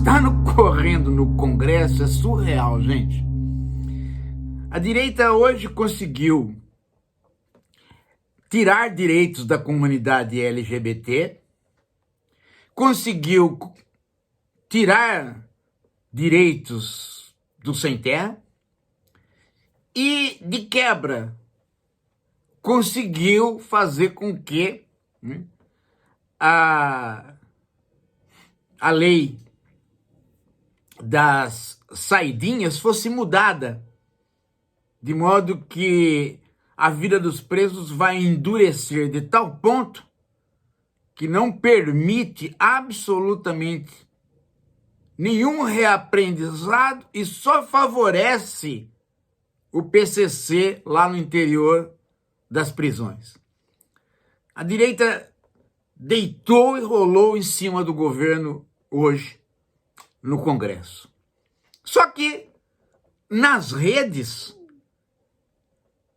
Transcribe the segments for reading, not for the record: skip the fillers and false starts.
está ocorrendo no Congresso é surreal, gente. A direita hoje conseguiu tirar direitos da comunidade LGBT, conseguiu tirar direitos do sem terra e, de quebra, conseguiu fazer com que a lei das saidinhas fosse mudada, de modo que a vida dos presos vai endurecer de tal ponto que não permite absolutamente nenhum reaprendizado e só favorece o PCC lá no interior das prisões. A direita deitou e rolou em cima do governo hoje no Congresso. Só que nas redes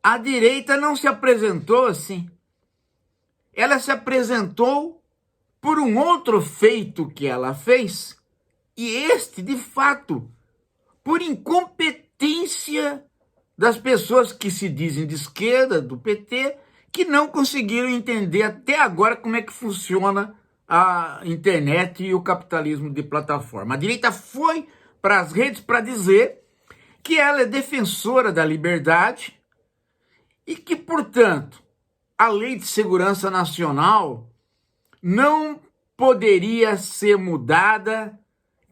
a direita não se apresentou assim. Ela se apresentou por um outro feito que ela fez, e este, de fato, por incompetência das pessoas que se dizem de esquerda, do PT, que não conseguiram entender até agora como é que funciona a internet e o capitalismo de plataforma. A direita foi para as redes para dizer que ela é defensora da liberdade e que, portanto, a Lei de Segurança Nacional não poderia ser mudada,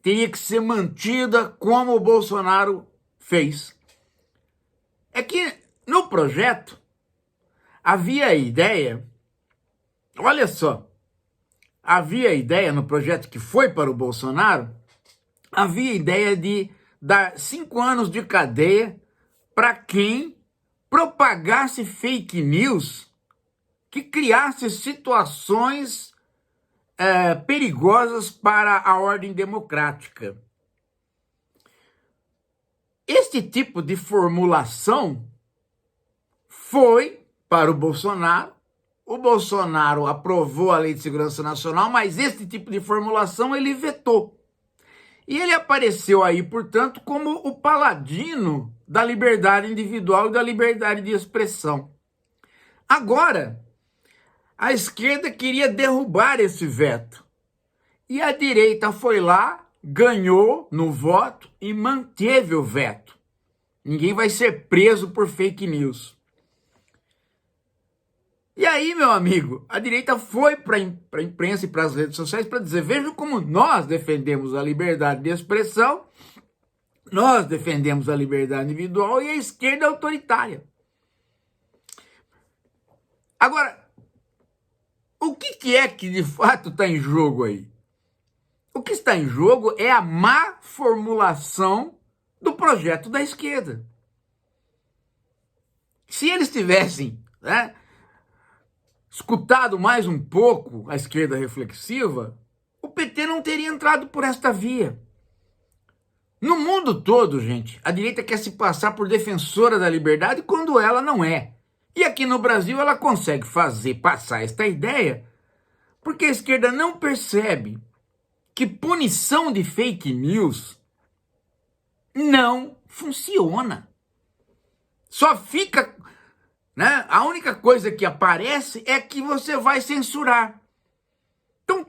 teria que ser mantida como o Bolsonaro fez. É que no projeto havia a ideia, olha só, havia a ideia no projeto que foi para o Bolsonaro, havia a ideia de dar 5 anos de cadeia para quem propagasse fake news que criasse situações perigosas para a ordem democrática. Este tipo de formulação foi para o Bolsonaro aprovou a Lei de Segurança Nacional, mas este tipo de formulação ele vetou. E ele apareceu aí, portanto, como o paladino da liberdade individual e da liberdade de expressão. Agora, a esquerda queria derrubar esse veto. E a direita foi lá, ganhou no voto e manteve o veto. Ninguém vai ser preso por fake news. E aí, meu amigo, a direita foi para a imprensa e para as redes sociais para dizer: vejam como nós defendemos a liberdade de expressão, nós defendemos a liberdade individual e a esquerda é autoritária. Agora, o que é que de fato está em jogo aí? O que está em jogo é a má formulação do projeto da esquerda. Se eles tivessem, escutado mais um pouco a esquerda reflexiva, o PT não teria entrado por esta via. No mundo todo, gente, a direita quer se passar por defensora da liberdade quando ela não é. E aqui no Brasil ela consegue passar esta ideia porque a esquerda não percebe que punição de fake news não funciona. Só fica, a única coisa que aparece é que você vai censurar. Então,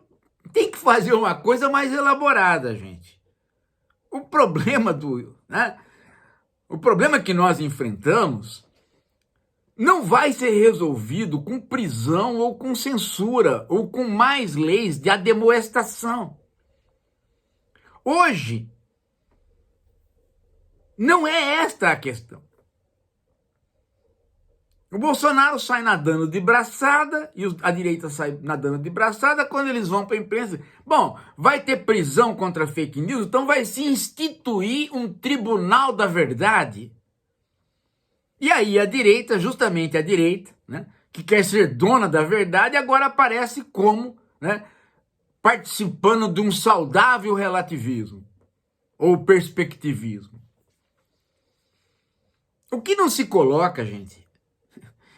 tem que fazer uma coisa mais elaborada, gente. O problema que nós enfrentamos não vai ser resolvido com prisão ou com censura ou com mais leis de ademoestação. Hoje, não é esta a questão. O Bolsonaro sai nadando de braçada e a direita sai nadando de braçada quando eles vão para a imprensa. Bom, vai ter prisão contra fake news, então vai se instituir um tribunal da verdade. E aí a direita, justamente a direita, que quer ser dona da verdade, agora aparece como participando de um saudável relativismo ou perspectivismo. O que não se coloca, gente,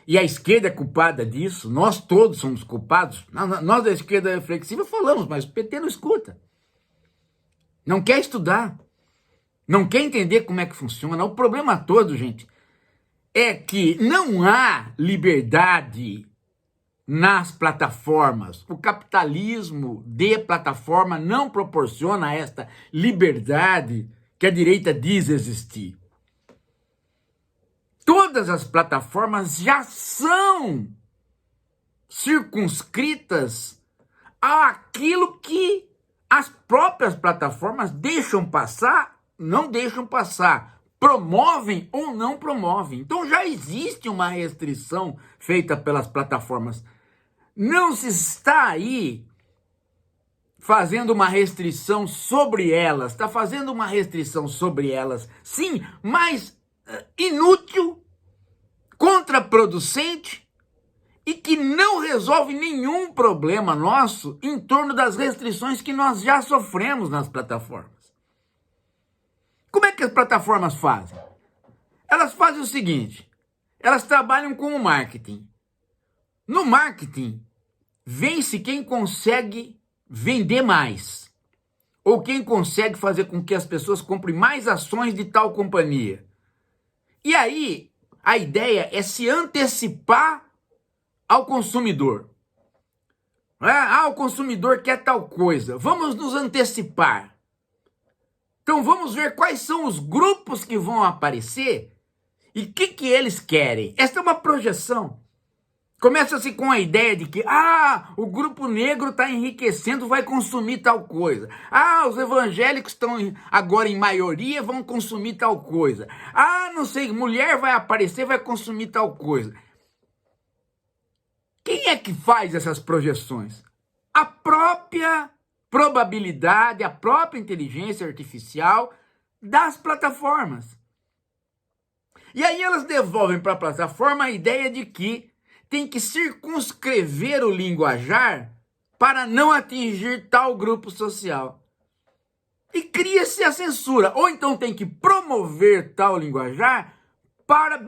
e a esquerda é culpada disso, nós todos somos culpados, nós da esquerda reflexiva falamos, mas o PT não escuta. não quer estudar, não quer entender como é que funciona. O problema todo, gente, é que não há liberdade nas plataformas. O capitalismo de plataforma não proporciona esta liberdade que a direita diz existir. Todas as plataformas já são circunscritas àquilo que as próprias plataformas deixam passar, não deixam passar, promovem ou não promovem. Então já existe uma restrição feita pelas plataformas. Não se está aí fazendo uma restrição sobre elas, está fazendo uma restrição sobre elas, sim, mas inútil, contraproducente e que não resolve nenhum problema nosso em torno das restrições que nós já sofremos nas plataformas. Como é que as plataformas fazem? Elas fazem o seguinte, elas trabalham com o marketing. No marketing, vence quem consegue vender mais, ou quem consegue fazer com que as pessoas comprem mais ações de tal companhia. E aí, a ideia é se antecipar ao consumidor. O consumidor quer tal coisa, vamos nos antecipar. Então vamos ver quais são os grupos que vão aparecer e o que eles querem. Esta é uma projeção. Começa-se com a ideia de que, o grupo negro está enriquecendo, vai consumir tal coisa. Os evangélicos estão agora em maioria, vão consumir tal coisa. Não sei, mulher vai aparecer, vai consumir tal coisa. Quem é que faz essas projeções? A própria probabilidade, a própria inteligência artificial das plataformas. E aí elas devolvem para a plataforma a ideia de que tem que circunscrever o linguajar para não atingir tal grupo social. E cria-se a censura. Ou então tem que promover tal linguajar para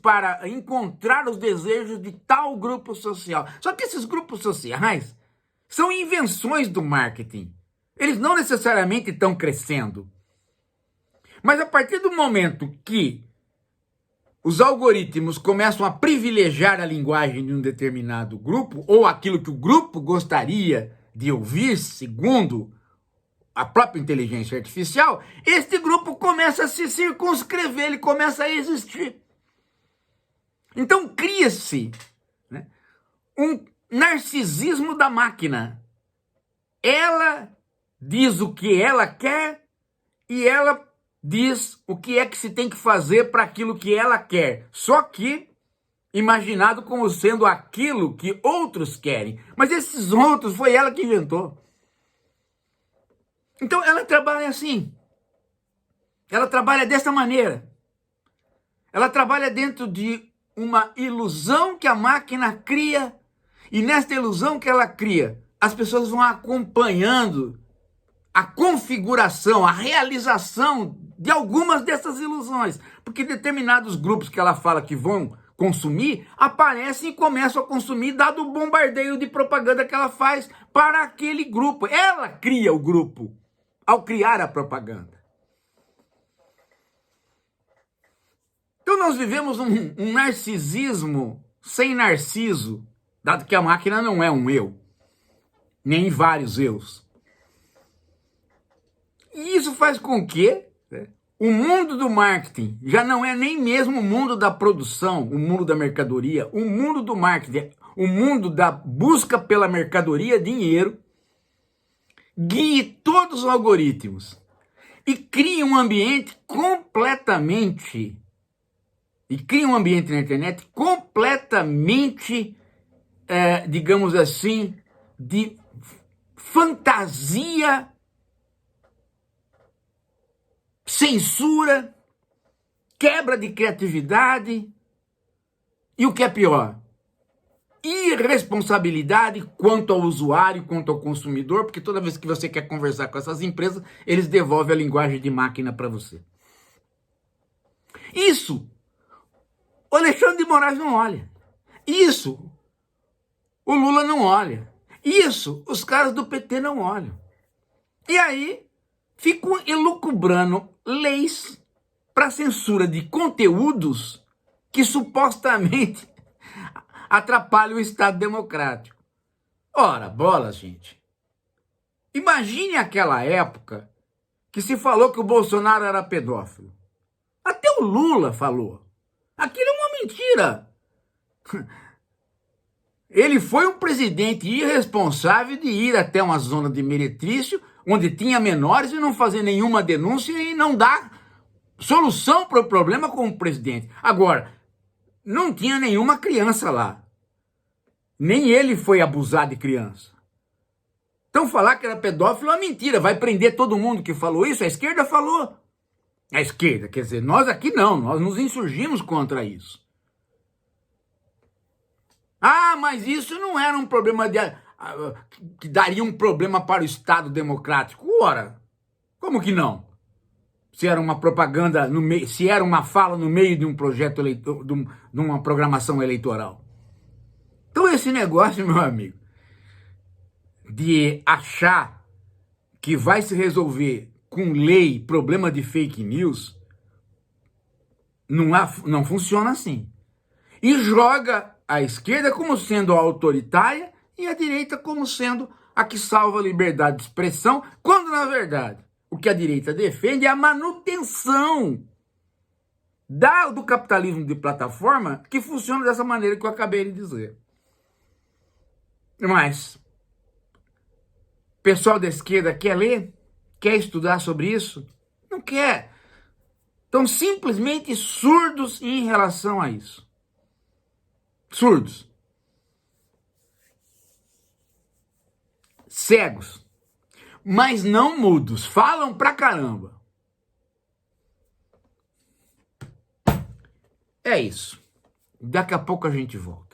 para encontrar os desejos de tal grupo social. Só que esses grupos sociais são invenções do marketing. Eles não necessariamente estão crescendo. Mas a partir do momento que os algoritmos começam a privilegiar a linguagem de um determinado grupo, ou aquilo que o grupo gostaria de ouvir, segundo a própria inteligência artificial, este grupo começa a se circunscrever, ele começa a existir. Então cria-se, um narcisismo da máquina. Ela diz o que ela quer e ela diz o que é que se tem que fazer para aquilo que ela quer. Só que imaginado como sendo aquilo que outros querem. Mas esses outros foi ela que inventou. Então ela trabalha assim. Ela trabalha dessa maneira. Ela trabalha dentro de uma ilusão que a máquina cria. E nesta ilusão que ela cria, as pessoas vão acompanhando a configuração, a realização de algumas dessas ilusões. Porque determinados grupos que ela fala que vão consumir, aparecem e começam a consumir, dado o bombardeio de propaganda que ela faz para aquele grupo. Ela cria o grupo ao criar a propaganda. Então nós vivemos um narcisismo sem narciso, dado que a máquina não é um eu, nem vários eus. E isso faz com que o mundo do marketing já não é nem mesmo o mundo da produção, o mundo da mercadoria, o mundo do marketing, o mundo da busca pela mercadoria, dinheiro, guie todos os algoritmos e crie um ambiente na internet completamente, digamos assim, de fantasia, censura, quebra de criatividade e o que é pior, irresponsabilidade quanto ao usuário, quanto ao consumidor, porque toda vez que você quer conversar com essas empresas, eles devolvem a linguagem de máquina para você. Isso, o Alexandre de Moraes não olha. Isso, o Lula não olha. Isso, os caras do PT não olham. E aí, ficam elucubrando leis para censura de conteúdos que supostamente atrapalham o Estado democrático. Ora, bola, gente. Imagine aquela época que se falou que o Bolsonaro era pedófilo. Até o Lula falou. Aquilo é uma mentira. Ele foi um presidente irresponsável de ir até uma zona de meretrício, onde tinha menores, e não fazer nenhuma denúncia e não dar solução para o problema como presidente. Agora, não tinha nenhuma criança lá. Nem ele foi abusado de criança. Então falar que era pedófilo é uma mentira. Vai prender todo mundo que falou isso? A esquerda falou. A esquerda, quer dizer, nós aqui não. Nós nos insurgimos contra isso. Ah, mas isso não era um problema que daria um problema para o Estado democrático. Ora, como que não? Se era uma propaganda, se era uma fala no meio de um projeto eleitoral, de uma programação eleitoral. Então esse negócio, meu amigo, de achar que vai se resolver com lei problema de fake news, não funciona assim. E joga a esquerda como sendo a autoritária e a direita como sendo a que salva a liberdade de expressão, quando, na verdade, o que a direita defende é a manutenção do capitalismo de plataforma, que funciona dessa maneira que eu acabei de dizer. Mas o pessoal da esquerda quer ler? Quer estudar sobre isso? Não quer. Estão simplesmente surdos em relação a isso. Surdos. Cegos. Mas não mudos. Falam pra caramba. É isso. Daqui a pouco a gente volta.